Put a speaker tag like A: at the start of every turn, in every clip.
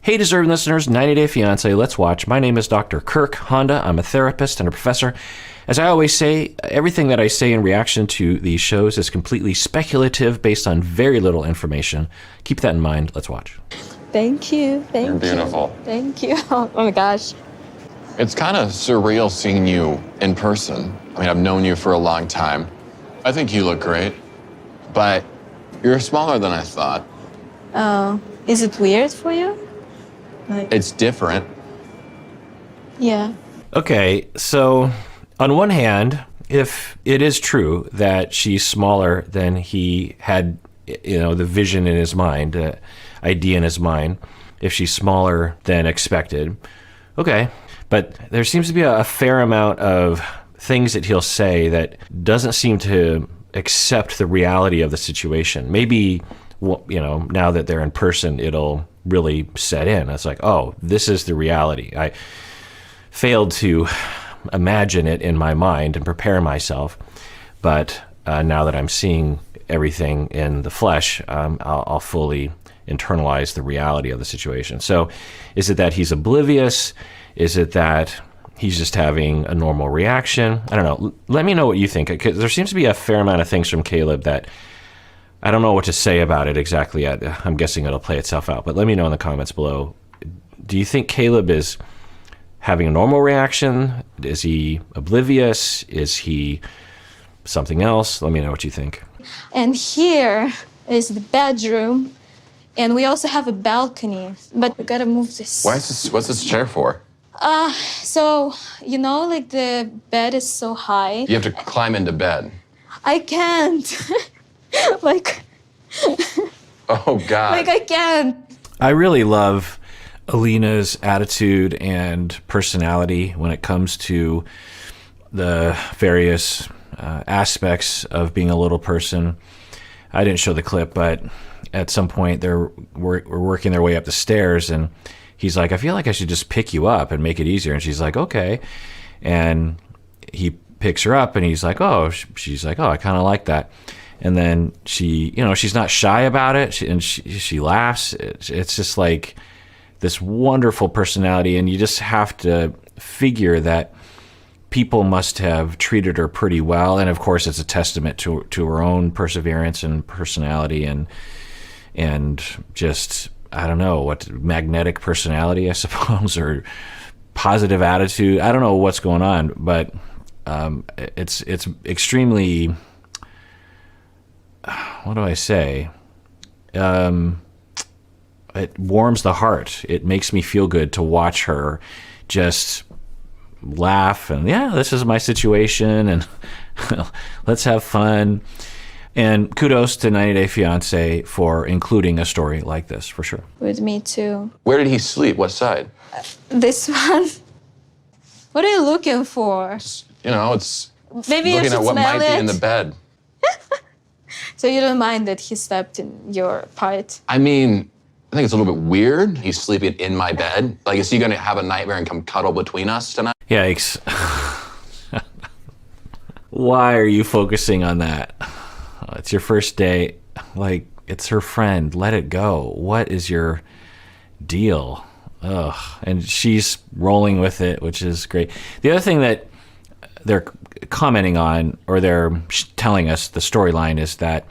A: Hey, deserving listeners, 90 Day Fiancé, let's watch. My name is Dr. Kirk Honda. I'm a therapist and a professor. As I always say, everything that I say in reaction to these shows is completely speculative based on very little information. Keep that in mind. Let's watch.
B: Thank you. Thank you.
C: You're beautiful.
B: Thank you. Oh my gosh.
C: It's kind of surreal seeing you in person. I mean, I've known you for a long time. I think you look great, but you're smaller than I thought.
B: Oh, is it weird for you?
C: It's different.
B: Yeah.
A: Okay, so on one hand, if it is true that she's smaller than he had, the vision in his mind, the idea in his mind, if she's smaller than expected, okay. But there seems to be a fair amount of things that he'll say that doesn't seem to accept the reality of the situation. Maybe, now that they're in person, it'll really set in. It's like, oh, this is the reality. I failed to imagine it in my mind and prepare myself, but now that I'm seeing everything in the flesh, I'll fully internalize the reality of the situation. So is it that he's oblivious? Is it that he's just having a normal reaction? I don't know. Let me know what you think, because there seems to be a fair amount of things from Caleb that I don't know what to say about it exactly yet. I'm guessing it'll play itself out, but let me know in the comments below. Do you think Caleb is having a normal reaction? Is he oblivious? Is he something else? Let me know what you think.
B: And here is the bedroom, and we also have a balcony, but we gotta move this.
C: What's this chair for?
B: So, the bed is so high.
C: You have to climb into bed.
B: I can't.
C: Oh, God.
B: I can't.
A: I really love Alina's attitude and personality when it comes to the various aspects of being a little person. I didn't show the clip, but at some point they're working their way up the stairs, and he's like, I feel like I should just pick you up and make it easier. And she's like, okay. And he picks her up, and he's like, oh, she's like, oh, I kind of like that. And then she, she's not shy about it, and she laughs. It's just like this wonderful personality, and you just have to figure that people must have treated her pretty well. And of course, it's a testament to her own perseverance and personality, and just, I don't know, what magnetic personality, I suppose, or positive attitude. I don't know what's going on, but it's extremely, what do I say? It warms the heart. It makes me feel good to watch her just laugh and, yeah, this is my situation, and let's have fun. And kudos to 90 Day Fiancé for including a story like this, for sure.
B: With me too.
C: Where did he sleep? What side?
B: This one. What are you looking for?
C: It's
B: Maybe you
C: looking
B: should
C: at what
B: smell
C: might
B: it.
C: be in the bed.
B: So you don't mind that he slept in your part?
C: I mean, I think it's a little bit weird. He's sleeping in my bed. Like, is he going to have a nightmare and come cuddle between us tonight?
A: Yikes. Why are you focusing on that? It's your first date. Like, it's her friend. Let it go. What is your deal? Ugh. And she's rolling with it, which is great. The other thing that they're commenting on, or they're telling us the storyline, is that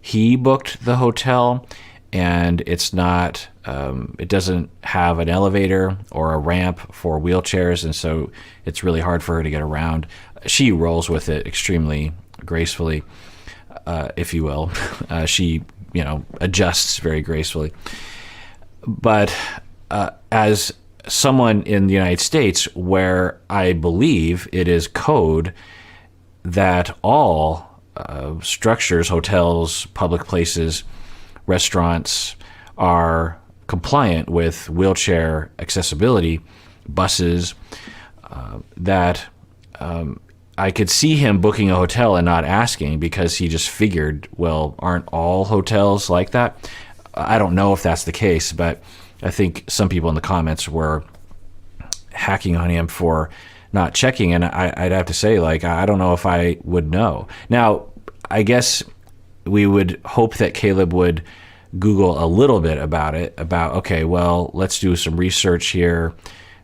A: he booked the hotel, and it's not, it doesn't have an elevator or a ramp for wheelchairs, and so it's really hard for her to get around. She rolls with it extremely gracefully, if you will. She, adjusts very gracefully. But as someone in the United States, where I believe it is code that all structures, hotels, public places, restaurants are compliant with wheelchair accessibility, buses, I could see him booking a hotel and not asking, because he just figured, well, aren't all hotels like that? I don't know if that's the case, but I think some people in the comments were hacking on him for not checking, and I'd have to say, I don't know if I would know. Now, I guess we would hope that Caleb would Google a little bit about, okay, well, let's do some research here.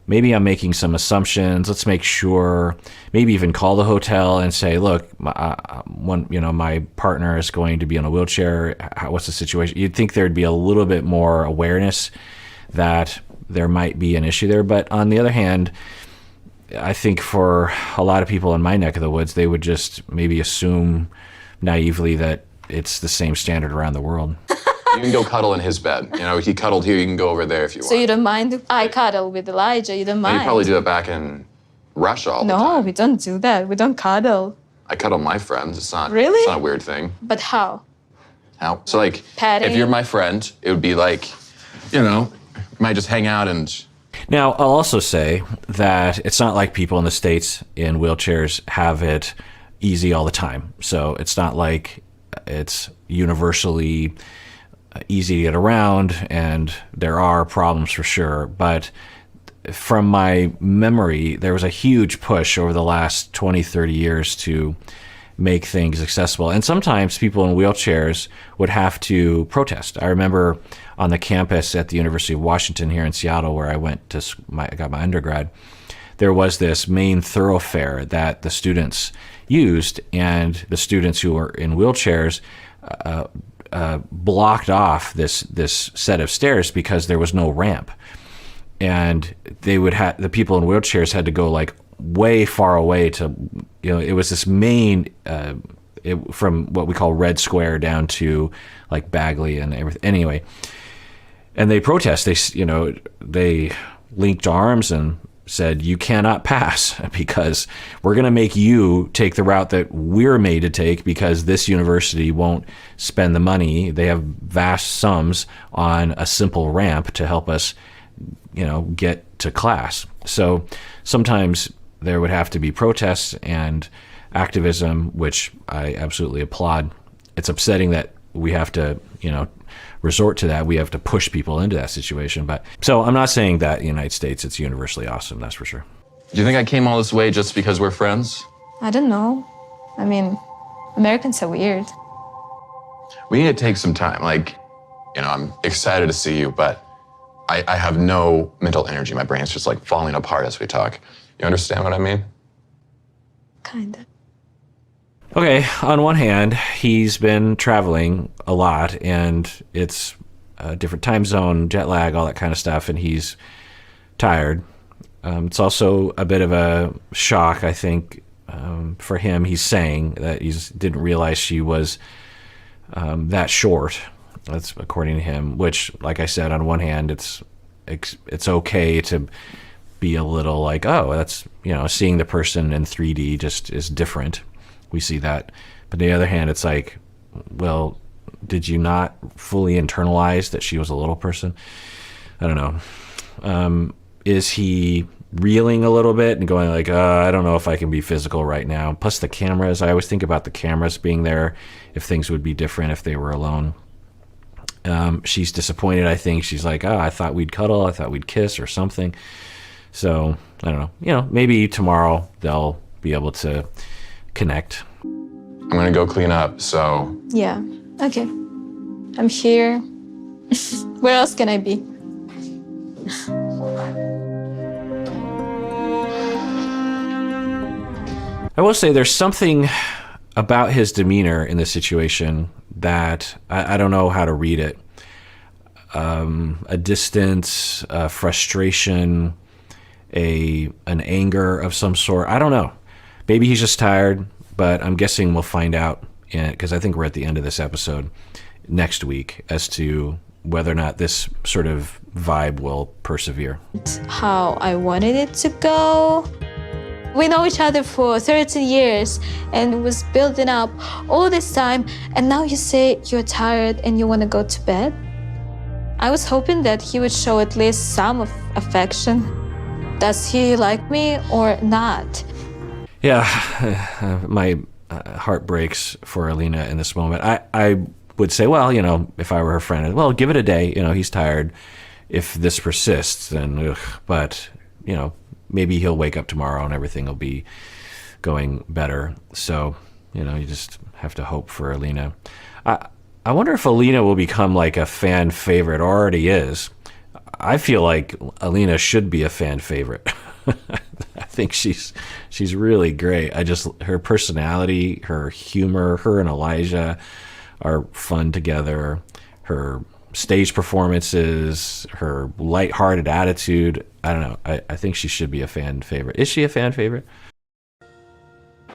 A: Maybe I'm making some assumptions. Let's make sure, maybe even call the hotel and say, look, my partner is going to be in a wheelchair. What's the situation? You'd think there'd be a little bit more awareness that there might be an issue there. But on the other hand, I think for a lot of people in my neck of the woods, they would just maybe assume naively that it's the same standard around the world.
C: You can go cuddle in his bed. You know, he cuddled here, you can go over there if you want.
B: So you don't mind if I cuddle with Elijah? You don't mind?
C: You probably do it back in Russia all the time.
B: No, we don't do that. We don't cuddle.
C: I cuddle my friends. It's not
B: Really?
C: It's not a weird thing.
B: But how?
C: How? So like,
B: Patting?
C: if you're my friend, it would be like, you know, might just hang out and.
A: Now, I'll also say that it's not like people in the States in wheelchairs have it easy all the time. So it's not like it's universally easy to get around, and there are problems for sure. But from my memory, there was a huge push over the last 20, 30 years to make things accessible. And sometimes people in wheelchairs would have to protest. I remember on the campus at the University of Washington here in Seattle, where I went to I got my undergrad, there was this main thoroughfare that the students used, and the students who were in wheelchairs blocked off this set of stairs because there was no ramp, and they would have the people in wheelchairs had to go like way far away to, it was this main from what we call Red Square down to like Bagley and everything. Anyway, and they protest. They linked arms and said, you cannot pass because we're going to make you take the route that we're made to take, because this university won't spend the money. They have vast sums on a simple ramp to help us, get to class. So sometimes there would have to be protests and activism, which I absolutely applaud. It's upsetting that we have to, resort to that. We have to push people into that situation. But so I'm not saying that in the United States it's universally awesome, that's for sure.
C: Do you think I came all this way just because we're friends?
B: I don't know. I mean, Americans are weird.
C: We need to take some time. Like, I'm excited to see you, but I have no mental energy. My brain's just like falling apart as we talk. You understand what I mean?
B: Kind of.
A: Okay, on one hand, he's been traveling a lot, and it's a different time zone, jet lag, all that kind of stuff, and he's tired. It's also a bit of a shock, I think, for him. He's saying that he didn't realize she was that short. That's according to him, which, like I said, on one hand, it's okay to be a little like, oh, that's, seeing the person in 3D just is different. We see that. But on the other hand, it's like, well, did you not fully internalize that she was a little person? I don't know. Is he reeling a little bit and going like, I don't know if I can be physical right now? Plus the cameras. I always think about the cameras being there, if things would be different if they were alone. She's disappointed, I think. She's like, I thought we'd cuddle. I thought we'd kiss or something. So, I don't know. Maybe tomorrow they'll be able to connect.
C: I'm gonna go clean up, so.
B: Yeah, okay. I'm here. Where else can I be?
A: I will say there's something about his demeanor in this situation that I don't know how to read it. A distance, a frustration, an anger of some sort. I don't know. Maybe he's just tired, but I'm guessing we'll find out, because I think we're at the end of this episode next week, as to whether or not this sort of vibe will persevere.
B: How I wanted it to go. We know each other for 13 years, and it was building up all this time, and now you say you're tired and you want to go to bed? I was hoping that he would show at least some affection. Does he like me or not?
A: Yeah, my heart breaks for Alina in this moment. I would say, well, if I were her friend, well, give it a day. He's tired. If this persists, then, but, maybe he'll wake up tomorrow and everything will be going better. So, you just have to hope for Alina. I wonder if Alina will become like a fan favorite, or already is. I feel like Alina should be a fan favorite. I think she's really great. Her personality, her humor, her and Elijah are fun together. Her stage performances, her lighthearted attitude. I don't know. I think she should be a fan favorite. Is she a fan favorite?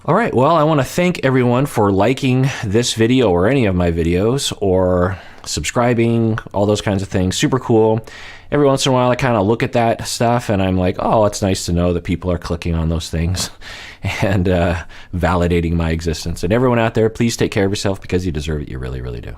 A: All right, well, I want to thank everyone for liking this video or any of my videos, or subscribing, all those kinds of things. Super cool. Every once in a while, I kind of look at that stuff and I'm like, oh, it's nice to know that people are clicking on those things and validating my existence. And everyone out there, please take care of yourself because you deserve it. You really, really do.